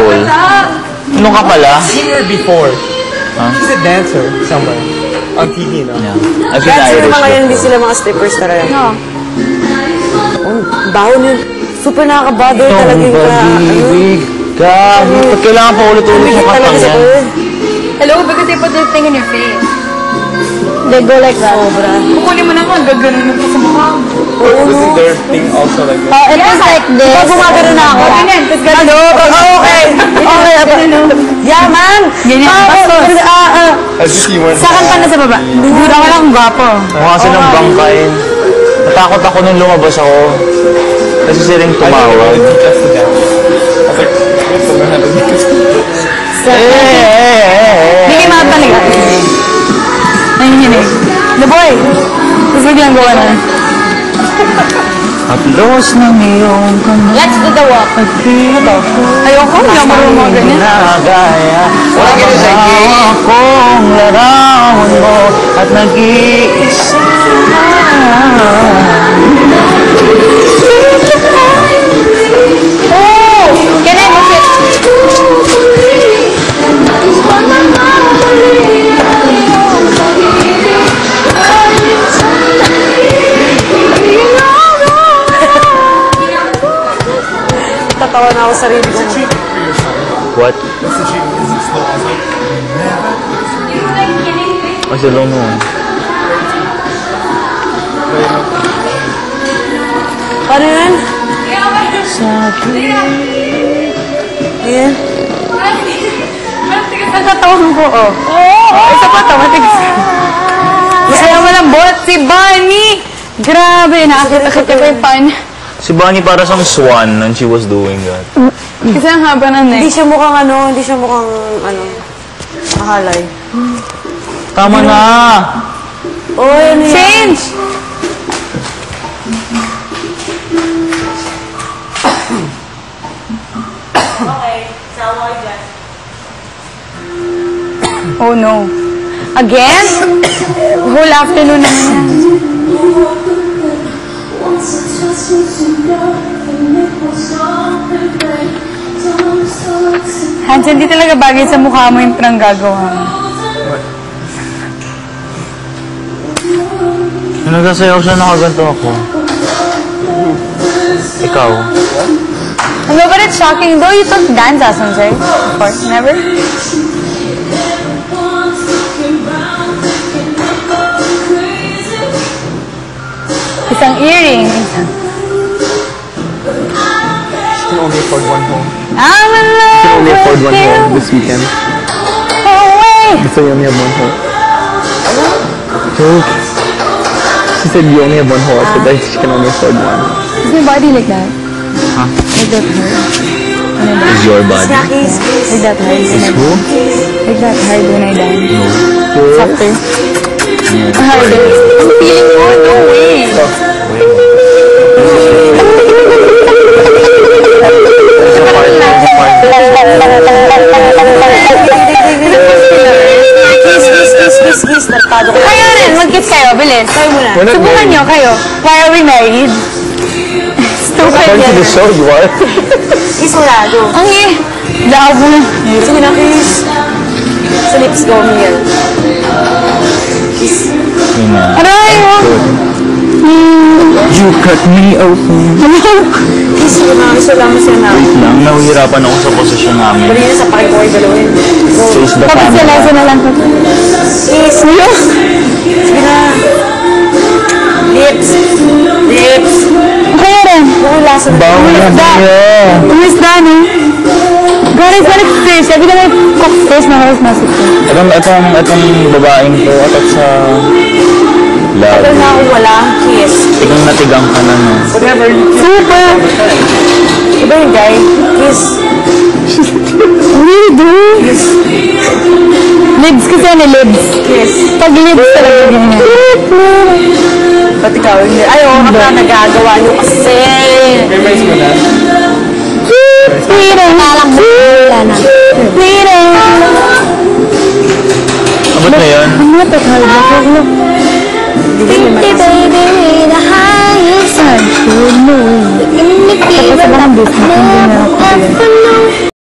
school. Ano ka pala? Seen her before. Huh? She's a dancer somewhere. On TV, no? Yeah. I've been Kaya sila Irish mga yun, hindi before. sila mga strippers talaga. No. Baon yun. Super nakaka-bother talaga yung Pag-ibig ka. Ba't kailangan pa ulit-ulit yung kantang yan? Hello, because they put the thing in your face. They go like that. Sobra. Kukunin mo naman, gagano'n mo pa sa mukha. Isn't their thing also like this? Oh, it is like this. Pag gumagano na ako. Ganyan, tapos gano'n. Okay. Yeah, man. Ganyan, bastos. As if you weren't. Sakan pa na sa baba. Duda ka lang, gwapo. Mukha silang bangkain. Natakot ako nung lumabas ako. Kasi silang tumawag. Just to dance. I was like, what's the matter? Hindi kayo mapalaga. Nanginginig. The boy! Tapos biglang gawa na. Haplos ng iyong kamay. Let's do the walk. Ayoko, hindi ako marunong mga ganyan. Nagaya. Wala akong larawan mo at nag-iisa. Oh! Can I move it? Tatawa na ako sa sarili ko. What? I still don't know. Paano yun? Ayan. Nagkatawan ko, oh. Isa pa to, matigas. Gusto naman ang bot, si Bunny! Grabe, nakakita ko yung pan. Si Bonnie para siyang swan when she was doing that. Kasi ang haba na neck. Hindi siya mukhang mahalay. Tama na! Oh, ano yan? Change! Oh no. Again? Whole afternoon naman yan. Hans, hindi talaga bagay sa mukha mo yung pinanggagawa mo. Nagasayaw siya, nakaganto ako. Ikaw? No, but it's shocking though. You took dance lessons, right? Of course, never? Isang earring. Can only afford one home. I'm in love Can only afford with one you. home this weekend. Oh, wait. So you only have one home. Joke. She said you only have one hole, so that she can only afford one. Is my body like that? Huh? Like that hard? Is your body? Like that hard? Is who? Like that hard when I dance? No. Softer? Yeah. Harder? I'm feeling more? No way. Kiss. Nagpado ko. Kayo rin, mag-kiss kayo, bilis. Kayo muna. We're not Subukan married. nyo, kayo. Why are we married? Stupid According to yan. the show, you are. Kiss mo na, go. Ang labo na. Sige na, kiss. Sa lips ko, Miguel. Kiss. Yun na. Aray, oh. You cut me open. Kiss mo na. Kiss lang mo siya na. Wait lang, nahihirapan ako sa posisyon namin. Pwede na sa pakikoy dalawin. Go. Face the Kapag camera. sila na lang ko. Kiss. Sige na. Lips. Kayo rin. Wala sa Bawo na niya. Umis na, no? God, it's not fish. Sabi ka na cook fish na halos nasa ito. Itong babaeng to, atat sa love. Tagal na ako wala. Kiss. Itong natigang ka na, no? Whatever. Super! Iba yung guy. Kiss. What do you do? Lips kasi ano, lips. Kiss. Pag lips talaga ganyan. Ba't ikaw hindi? Ayaw ka pa nagagawa nyo kasi. Memorize mo na. Tira! Wala na. Tira! Abot na yun? Ano ito? Look. Pretty baby, the highest. Saan? Sure, no. Tapos sa mga business, hindi na ako yun.